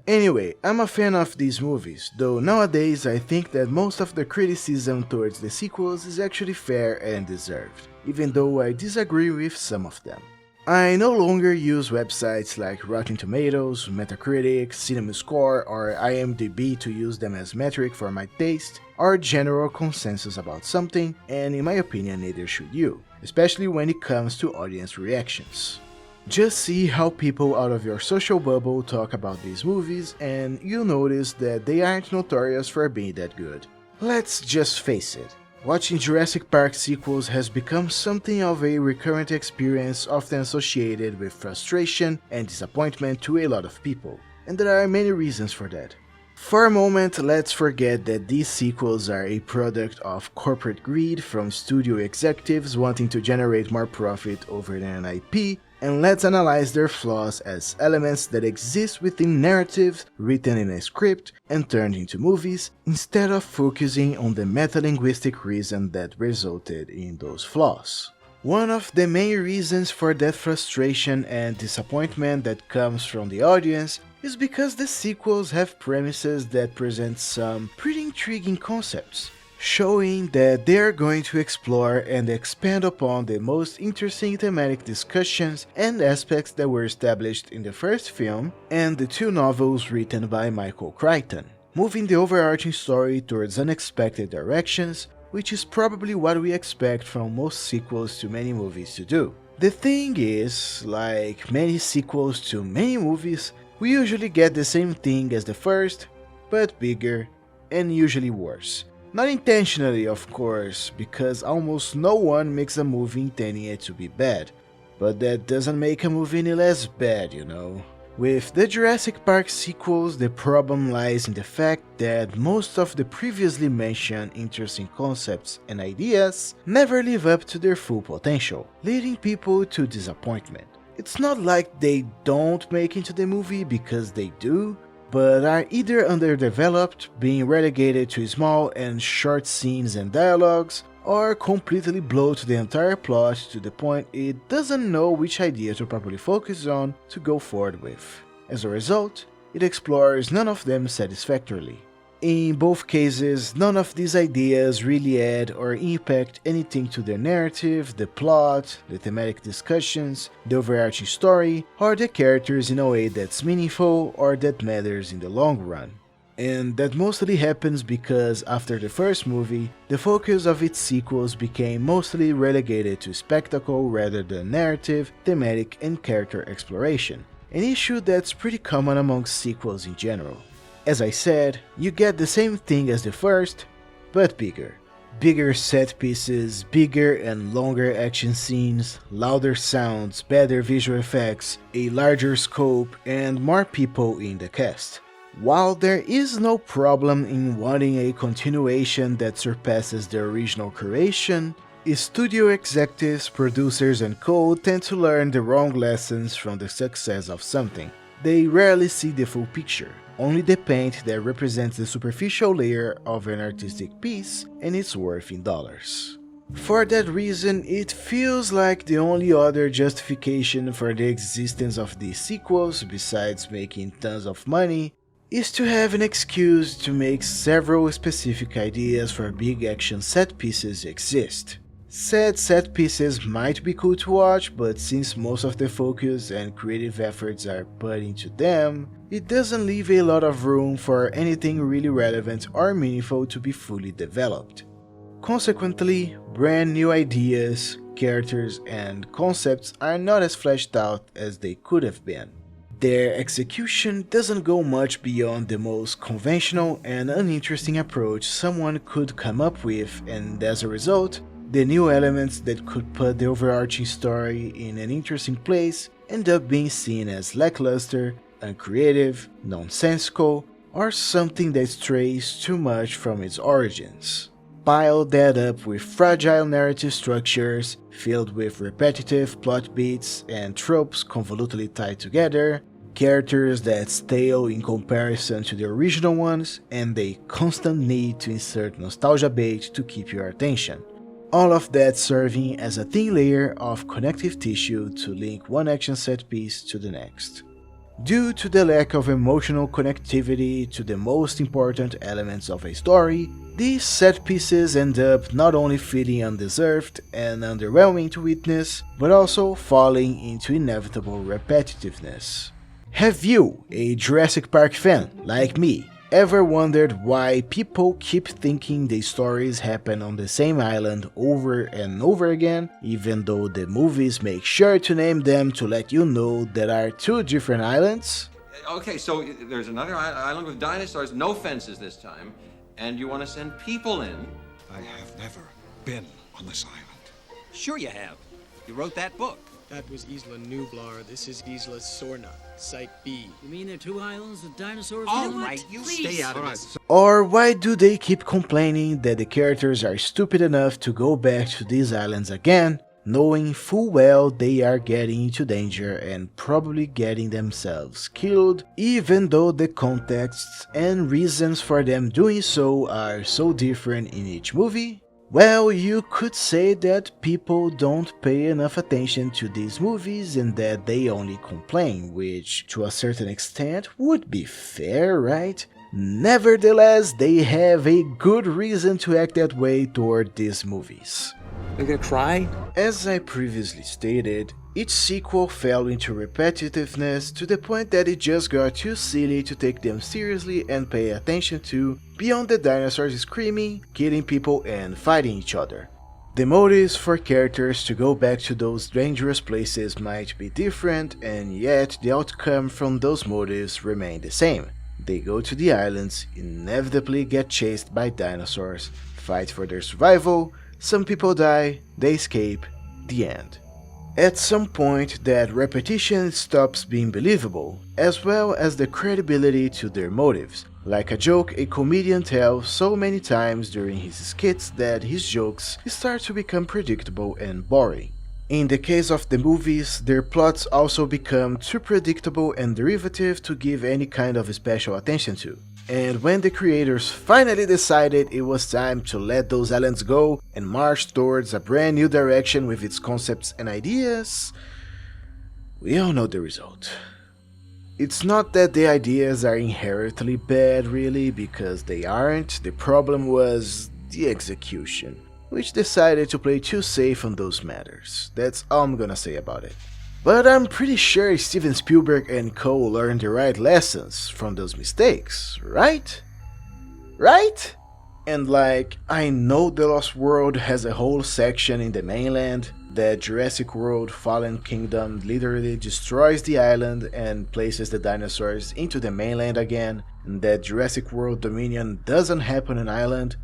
Anyway, I'm a fan of these movies, though nowadays I think that most of the criticism towards the sequels is actually fair and deserved, even though I disagree with some of them. I no longer use websites like Rotten Tomatoes, Metacritic, CinemaScore, or IMDb to use them as metric for my taste or general consensus about something, and in my opinion neither should you, especially when it comes to audience reactions. Just see how people out of your social bubble talk about these movies and you'll notice that they aren't notorious for being that good. Let's just face it. Watching Jurassic Park sequels has become something of a recurrent experience often associated with frustration and disappointment to a lot of people, and there are many reasons for that. For a moment, let's forget that these sequels are a product of corporate greed from studio executives wanting to generate more profit over an IP, and let's analyze their flaws as elements that exist within narratives written in a script and turned into movies, instead of focusing on the metalinguistic reason that resulted in those flaws. One of the main reasons for that frustration and disappointment that comes from the audience is because the sequels have premises that present some pretty intriguing concepts, showing that they are going to explore and expand upon the most interesting thematic discussions and aspects that were established in the first film and the two novels written by Michael Crichton, moving the overarching story towards unexpected directions, which is probably what we expect from most sequels to many movies to do. The thing is, like many sequels to many movies, we usually get the same thing as the first, but bigger and usually worse. Not intentionally, of course, because almost no one makes a movie intending it to be bad, but that doesn't make a movie any less bad, you know. With the Jurassic Park sequels, the problem lies in the fact that most of the previously mentioned interesting concepts and ideas never live up to their full potential, leading people to disappointment. It's not like they don't make it into the movie, because they do, but are either underdeveloped, being relegated to small and short scenes and dialogues, or completely bloat the entire plot to the point it doesn't know which idea to properly focus on to go forward with. As a result, it explores none of them satisfactorily. In both cases, none of these ideas really add or impact anything to the narrative, the plot, the thematic discussions, the overarching story, or the characters in a way that's meaningful or that matters in the long run. And that mostly happens because after the first movie, the focus of its sequels became mostly relegated to spectacle rather than narrative, thematic, and character exploration, an issue that's pretty common among sequels in general. As I said, you get the same thing as the first, but bigger. Bigger set pieces, bigger and longer action scenes, louder sounds, better visual effects, a larger scope, and more people in the cast. While there is no problem in wanting a continuation that surpasses the original creation, studio executives, producers, and co tend to learn the wrong lessons from the success of something. They rarely see the full picture, only the paint that represents the superficial layer of an artistic piece and its worth in dollars. For that reason, it feels like the only other justification for the existence of these sequels, besides making tons of money, is to have an excuse to make several specific ideas for big action set pieces exist. Said set pieces might be cool to watch, but since most of the focus and creative efforts are put into them, it doesn't leave a lot of room for anything really relevant or meaningful to be fully developed. Consequently, brand new ideas, characters, and concepts are not as fleshed out as they could have been. Their execution doesn't go much beyond the most conventional and uninteresting approach someone could come up with, and as a result, the new elements that could put the overarching story in an interesting place end up being seen as lackluster, uncreative, nonsensical, or something that strays too much from its origins. Pile that up with fragile narrative structures, filled with repetitive plot beats and tropes convolutedly tied together, characters that's stale in comparison to the original ones, and a constant need to insert nostalgia bait to keep your attention. All of that serving as a thin layer of connective tissue to link one action set piece to the next. Due to the lack of emotional connectivity to the most important elements of a story, these set pieces end up not only feeling undeserved and underwhelming to witness, but also falling into inevitable repetitiveness. Have you, a Jurassic Park fan like me, ever wondered why people keep thinking the stories happen on the same island over and over again, even though the movies make sure to name them to let you know there are two different islands? Okay, so there's another island with dinosaurs, no fences this time, and you want to send people in? I have never been on this island. Sure you have. You wrote that book. That was Isla Nublar. This is Isla Sorna, Site B. You mean there are two islands with dinosaurs? All You know what? right, you Please. stay out of this. Or why do they keep complaining that the characters are stupid enough to go back to these islands again, knowing full well they are getting into danger and probably getting themselves killed, even though the contexts and reasons for them doing so are so different in each movie? Well, you could say that people don't pay enough attention to these movies and that they only complain, which to a certain extent would be fair, right? Nevertheless, they have a good reason to act that way toward these movies. You're gonna cry? As I previously stated, each sequel fell into repetitiveness to the point that it just got too silly to take them seriously and pay attention to, beyond the dinosaurs screaming, killing people and fighting each other. The motives for characters to go back to those dangerous places might be different, and yet the outcome from those motives remain the same. They go to the islands, inevitably get chased by dinosaurs, fight for their survival, some people die, they escape, the end. At some point, that repetition stops being believable, as well as the credibility to their motives. Like a joke a comedian tells so many times during his skits that his jokes start to become predictable and boring. In the case of the movies, their plots also become too predictable and derivative to give any kind of special attention to. And when the creators finally decided it was time to let those islands go and march towards a brand new direction with its concepts and ideas, we all know the result. It's not that the ideas are inherently bad really, because they aren't. The problem was the execution, which decided to play too safe on those matters. That's all I'm gonna say about it. But I'm pretty sure Steven Spielberg and co learned the right lessons from those mistakes, right? Right? And like, I know The Lost World has a whole section in the mainland that Jurassic World Fallen Kingdom literally destroys the island and places the dinosaurs into the mainland again, and that Jurassic World Dominion doesn't happen on island,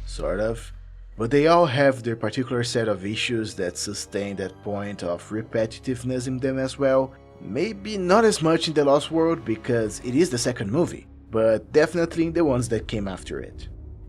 sort of. But they all have their particular set of issues that sustain that point of repetitiveness in them as well. Maybe not as much in The Lost World because it is the second movie, but definitely in the ones that came after it.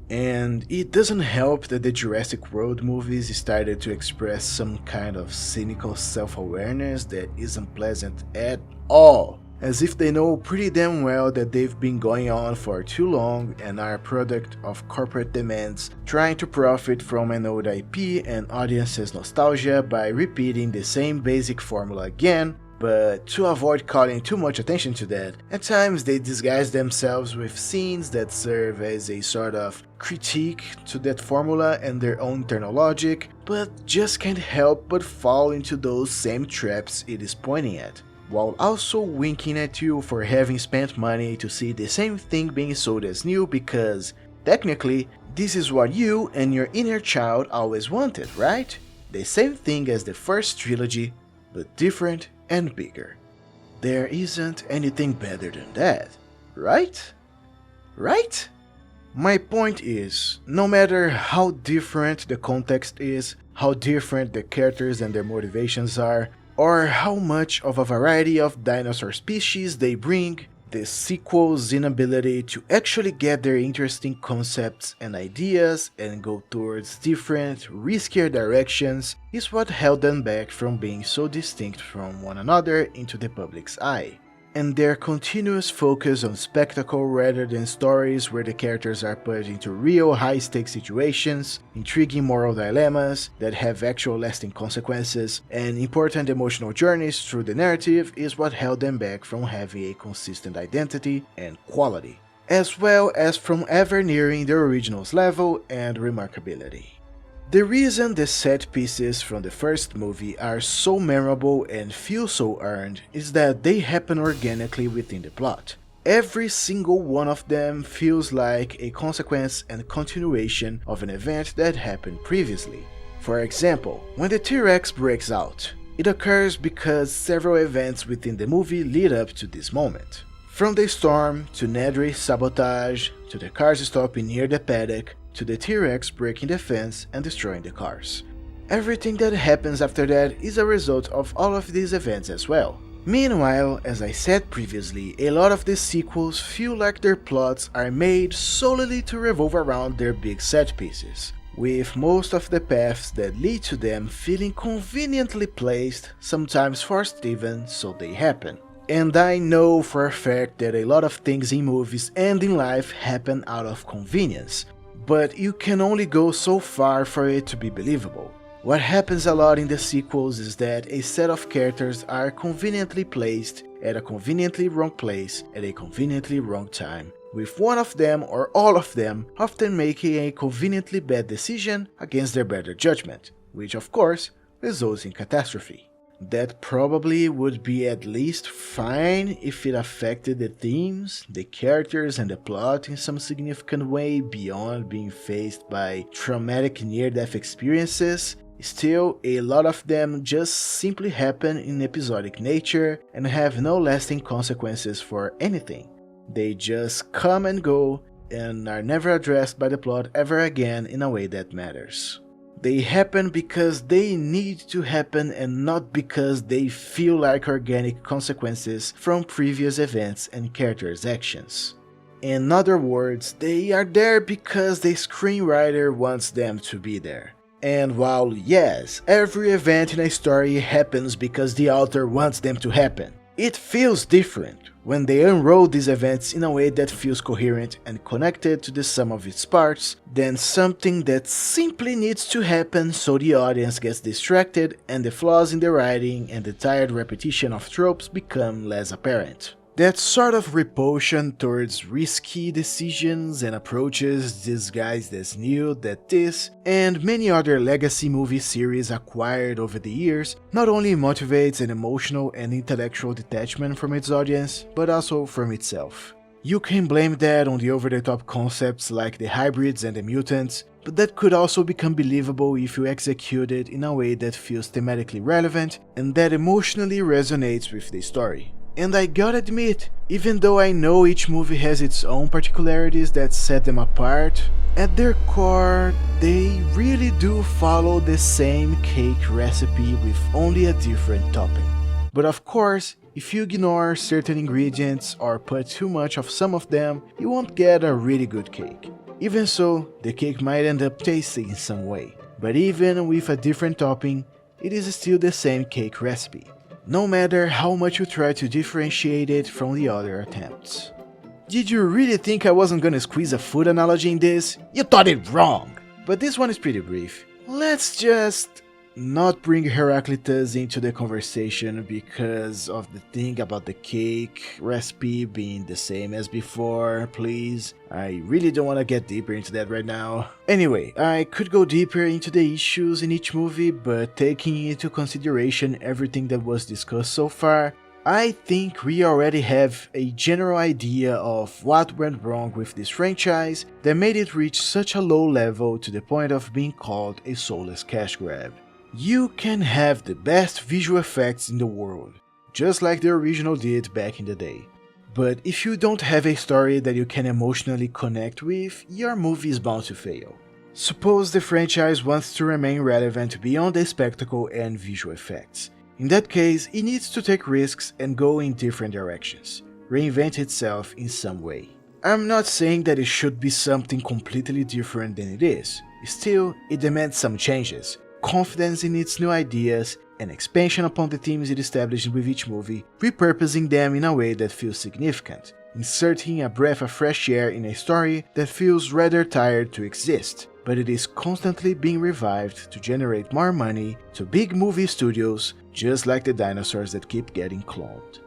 And it doesn't help that the Jurassic World movies started to express some kind of cynical self-awareness that isn't pleasant at all. As if they know pretty damn well that they've been going on for too long and are a product of corporate demands, trying to profit from an old IP and audiences' nostalgia by repeating the same basic formula again. But to avoid calling too much attention to that, at times they disguise themselves with scenes that serve as a sort of critique to that formula and their own internal logic, but just can't help but fall into those same traps it is pointing at, while also winking at you for having spent money to see the same thing being sold as new because, technically, this is what you and your inner child always wanted, right? The same thing as the first trilogy, but different and bigger. There isn't anything better than that, right? Right? My point is, no matter how different the context is, how different the characters and their motivations are, or how much of a variety of dinosaur species they bring, the sequel's inability to actually get their interesting concepts and ideas and go towards different, riskier directions is what held them back from being so distinct from one another into the public's eye. and their continuous focus on spectacle rather than stories where the characters are put into real high-stakes situations, intriguing moral dilemmas that have actual lasting consequences, and important emotional journeys through the narrative is what held them back from having a consistent identity and quality, as well as from ever nearing the original's level and remarkability. The reason the set pieces from the first movie are so memorable and feel so earned is that they happen organically within the plot. Every single one of them feels like a consequence and continuation of an event that happened previously. For example, when the T-Rex breaks out, it occurs because several events within the movie lead up to this moment. From the storm, to Nedry's sabotage, to the cars stopping near the paddock, to the T-Rex breaking the fence and destroying the cars. Everything that happens after that is a result of all of these events as well. Meanwhile, as I said previously, a lot of the sequels feel like their plots are made solely to revolve around their big set pieces, with most of the paths that lead to them feeling conveniently placed, sometimes forced even, so they happen. And I know for a fact that a lot of things in movies and in life happen out of convenience, but you can only go so far for it to be believable. What happens a lot in the sequels is that a set of characters are conveniently placed at a conveniently wrong place at a conveniently wrong time, with one of them or all of them often making a conveniently bad decision against their better judgment, which of course results in catastrophe. That probably would be at least fine if it affected the themes, the characters and the plot in some significant way beyond being faced by traumatic near-death experiences. Still, a lot of them just simply happen in episodic nature and have no lasting consequences for anything. They just come and go and are never addressed by the plot ever again in a way that matters. They happen because they need to happen and not because they feel like organic consequences from previous events and characters' actions. In other words, they are there because the screenwriter wants them to be there. And while yes, every event in a story happens because the author wants them to happen, it feels different when they unroll these events in a way that feels coherent and connected to the sum of its parts than something that simply needs to happen so the audience gets distracted and the flaws in the writing and the tired repetition of tropes become less apparent. That sort of repulsion towards risky decisions and approaches disguised as new that this and many other legacy movie series acquired over the years not only motivates an emotional and intellectual detachment from its audience, but also from itself. You can blame that on the over-the-top concepts like the hybrids and the mutants, but that could also become believable if you execute it in a way that feels thematically relevant and that emotionally resonates with the story. And I gotta admit, even though I know each movie has its own particularities that set them apart, at their core, they really do follow the same cake recipe with only a different topping. But of course, if you ignore certain ingredients or put too much of some of them, you won't get a really good cake. Even so, the cake might end up tasting in some way, but even with a different topping, it is still the same cake recipe, no matter how much you try to differentiate it from the other attempts. Did you really think I wasn't gonna squeeze a food analogy in this? You thought it wrong! But this one is pretty brief. Let's just not bring Heraclitus into the conversation because of the thing about the cake recipe being the same as before, please. I really don't want to get deeper into that right now. Anyway, I could go deeper into the issues in each movie, but taking into consideration everything that was discussed so far, I think we already have a general idea of what went wrong with this franchise that made it reach such a low level to the point of being called a soulless cash grab. You can have the best visual effects in the world, just like the original did back in the day. But if you don't have a story that you can emotionally connect with, your movie is bound to fail. Suppose the franchise wants to remain relevant beyond the spectacle and visual effects. In that case, it needs to take risks and go in different directions, reinvent itself in some way. I'm not saying that it should be something completely different than it is. Still, it demands some changes, confidence in its new ideas, an expansion upon the themes it established with each movie, repurposing them in a way that feels significant, inserting a breath of fresh air in a story that feels rather tired to exist, but it is constantly being revived to generate more money to big movie studios, just like the dinosaurs that keep getting cloned.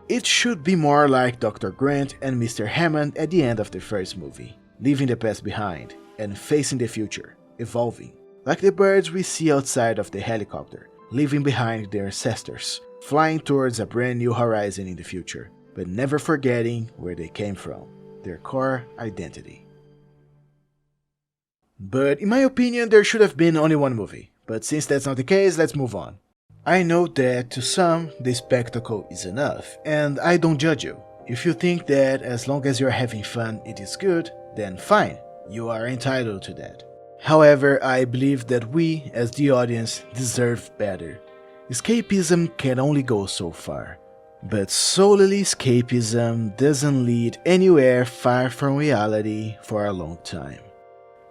It should be more like Dr. Grant and Mr. Hammond at the end of the first movie, leaving the past behind and facing the future, evolving, like the birds we see outside of the helicopter, leaving behind their ancestors, flying towards a brand new horizon in the future, but never forgetting where they came from, their core identity. But in my opinion, there should have been only one movie, but since that's not the case, let's move on. I know that to some, the spectacle is enough, and I don't judge you. If you think that as long as you're having fun it is good, then fine, you are entitled to that. However, I believe that we, as the audience, deserve better. Escapism can only go so far, but solely escapism doesn't lead anywhere far from reality for a long time.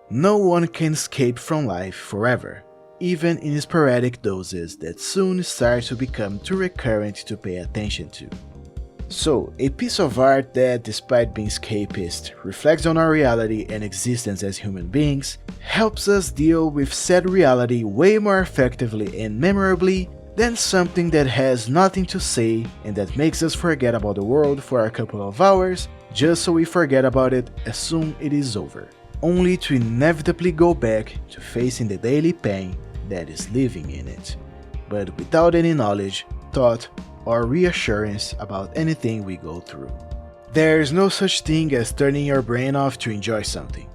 No one can escape from life forever, even in sporadic doses that soon start to become too recurrent to pay attention to. So, a piece of art that, despite being escapist, reflects on our reality and existence as human beings, helps us deal with said reality way more effectively and memorably than something that has nothing to say and that makes us forget about the world for a couple of hours just so we forget about it as soon as it is over, only to inevitably go back to facing the daily pain that is living in it, but without any knowledge, thought, or reassurance about anything we go through. There's no such thing as turning your brain off to enjoy something.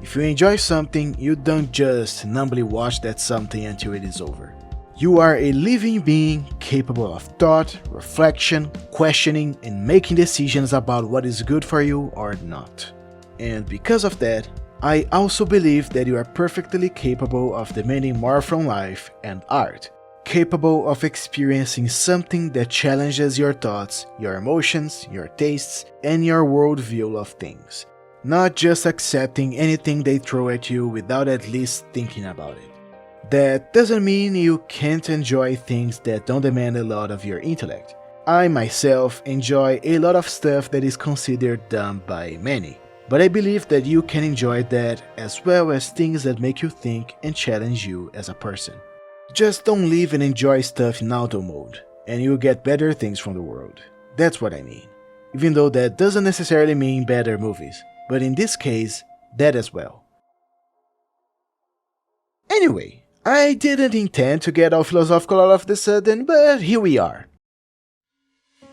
If you enjoy something, you don't just numbly watch that something until it is over. You are a living being capable of thought, reflection, questioning, and making decisions about what is good for you or not. And because of that, I also believe that you are perfectly capable of demanding more from life and art, capable of experiencing something that challenges your thoughts, your emotions, your tastes, and your worldview of things, not just accepting anything they throw at you without at least thinking about it. That doesn't mean you can't enjoy things that don't demand a lot of your intellect. I myself enjoy a lot of stuff that is considered dumb by many, but I believe that you can enjoy that as well as things that make you think and challenge you as a person. Just don't live and enjoy stuff in auto mode, and you'll get better things from the world. That's what I mean. Even though that doesn't necessarily mean better movies, but in this case, that as well. Anyway, I didn't intend to get all philosophical all of the sudden, but here we are.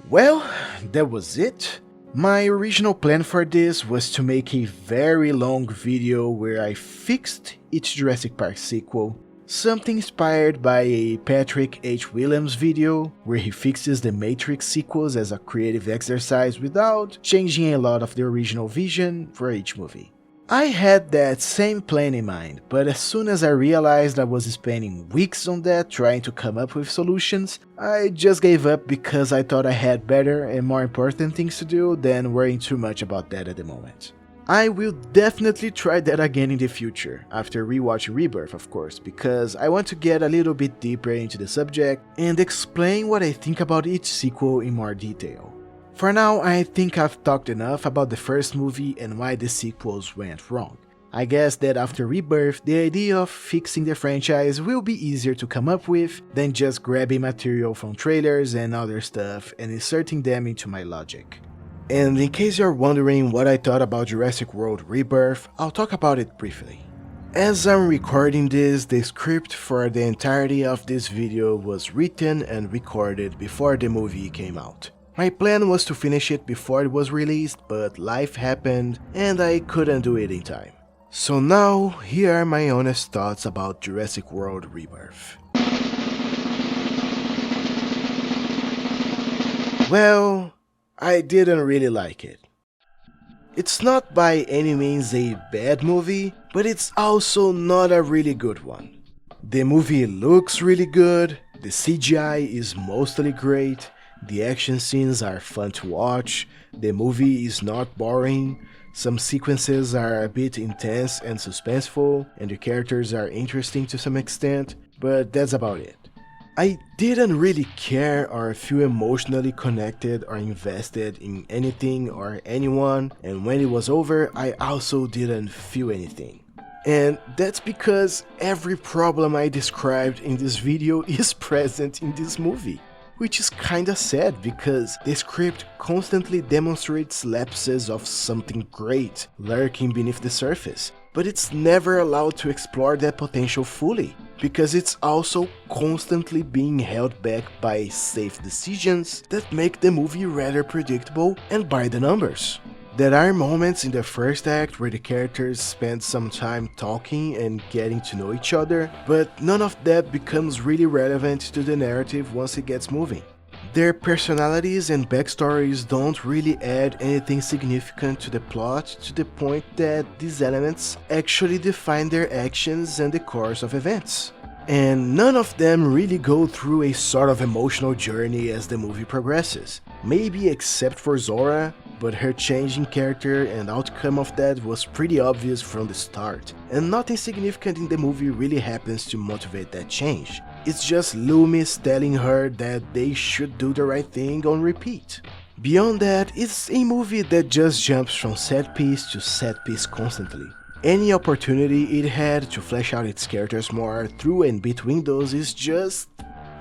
Well, that was it. My original plan for this was to make a very long video where I fixed each Jurassic Park sequel, something inspired by a Patrick H. Willems video where he fixes the Matrix sequels as a creative exercise without changing a lot of the original vision for each movie. I had that same plan in mind, but as soon as I realized I was spending weeks on that trying to come up with solutions, I just gave up because I thought I had better and more important things to do than worrying too much about that at the moment. I will definitely try that again in the future, after rewatching Rebirth of course, because I want to get a little bit deeper into the subject and explain what I think about each sequel in more detail. For now, I think I've talked enough about the first movie and why the sequels went wrong. I guess that after Rebirth, the idea of fixing the franchise will be easier to come up with than just grabbing material from trailers and other stuff and inserting them into my logic. And in case you're wondering what I thought about Jurassic World Rebirth, I'll talk about it briefly. As I'm recording this, the script for the entirety of this video was written and recorded before the movie came out. My plan was to finish it before it was released, but life happened and I couldn't do it in time. So now, here are my honest thoughts about Jurassic World Rebirth. Well, I didn't really like it. It's not by any means a bad movie, but it's also not a really good one. The movie looks really good, the CGI is mostly great, the action scenes are fun to watch, the movie is not boring, some sequences are a bit intense and suspenseful, and the characters are interesting to some extent, but that's about it. I didn't really care or feel emotionally connected or invested in anything or anyone, and when it was over, I also didn't feel anything. And that's because every problem I described in this video is present in this movie. Which is kinda sad because the script constantly demonstrates lapses of something great lurking beneath the surface, but it's never allowed to explore that potential fully, because it's also constantly being held back by safe decisions that make the movie rather predictable and by the numbers. There are moments in the first act where the characters spend some time talking and getting to know each other, but none of that becomes really relevant to the narrative once it gets moving. Their personalities and backstories don't really add anything significant to the plot to the point that these elements actually define their actions and the course of events. And none of them really go through a sort of emotional journey as the movie progresses. Maybe except for Zora, but her change in character and outcome of that was pretty obvious from the start, and nothing significant in the movie really happens to motivate that change. It's just Loomis telling her that they should do the right thing on repeat. Beyond that, it's a movie that just jumps from set piece to set piece constantly. Any opportunity it had to flesh out its characters more through and between those is just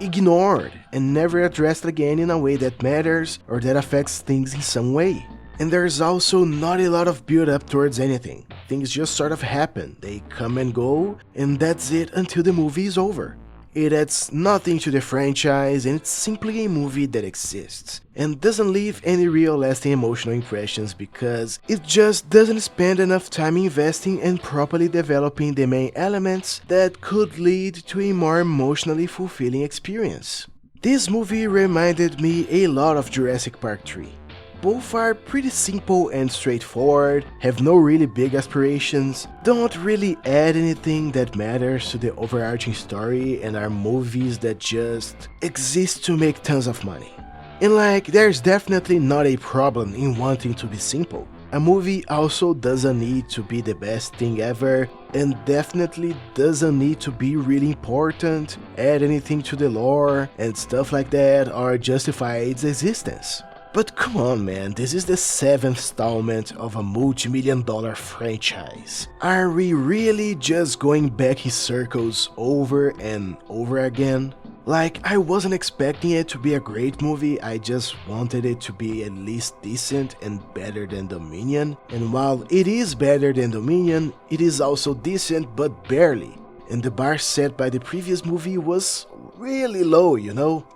ignored and never addressed again in a way that matters or that affects things in some way. And there's also not a lot of build up towards anything. Things just sort of happen, they come and go, and that's it until the movie is over. It adds nothing to the franchise, and it's simply a movie that exists and doesn't leave any real lasting emotional impressions because it just doesn't spend enough time investing and properly developing the main elements that could lead to a more emotionally fulfilling experience. This movie reminded me a lot of Jurassic Park 3. Both are pretty simple and straightforward, have no really big aspirations, don't really add anything that matters to the overarching story, and are movies that just exist to make tons of money. And like, there's definitely not a problem in wanting to be simple. A movie also doesn't need to be the best thing ever, and definitely doesn't need to be really important, add anything to the lore, and stuff like that, or justify its existence. But come on man, this is the 7th installment of a multi-million-dollar franchise. Are we really just going back in circles over and over again? Like, I wasn't expecting it to be a great movie, I just wanted it to be at least decent and better than Dominion. And while it is better than Dominion, it is also decent but barely. And the bar set by the previous movie was really low, you know?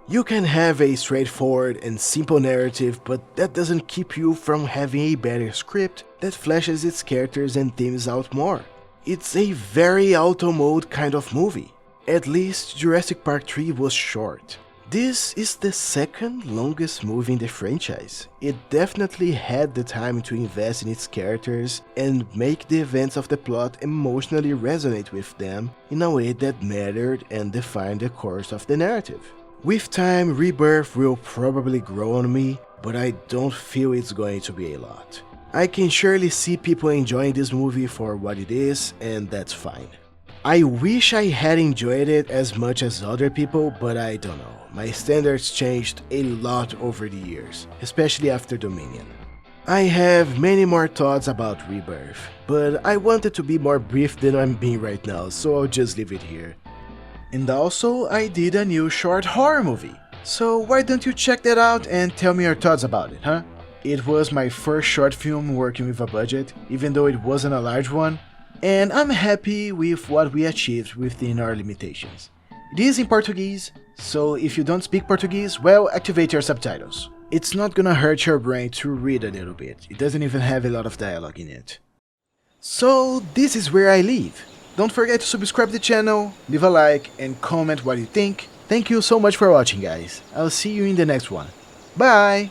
You can have a straightforward and simple narrative, but that doesn't keep you from having a better script that fleshes its characters and themes out more. It's a very auto mode kind of movie. At least Jurassic Park 3 was short. This is the second longest movie in the franchise. It definitely had the time to invest in its characters and make the events of the plot emotionally resonate with them in a way that mattered and defined the course of the narrative. With time, Rebirth will probably grow on me, but I don't feel it's going to be a lot. I can surely see people enjoying this movie for what it is, and that's fine. I wish I had enjoyed it as much as other people, but I don't know. My standards changed a lot over the years, especially after Dominion. I have many more thoughts about Rebirth, but I wanted to be more brief than I'm being right now, so I'll just leave it here. And also, I did a new short horror movie. So why don't you check that out and tell me your thoughts about it, huh? It was my first short film working with a budget, even though it wasn't a large one, and I'm happy with what we achieved within our limitations. It is in Portuguese, so if you don't speak Portuguese, well, activate your subtitles. It's not gonna hurt your brain to read a little bit, it doesn't even have a lot of dialogue in it. So this is where I leave. Don't forget to subscribe to the channel, leave a like, and comment what you think. Thank you so much for watching guys. I'll see you in the next one. Bye!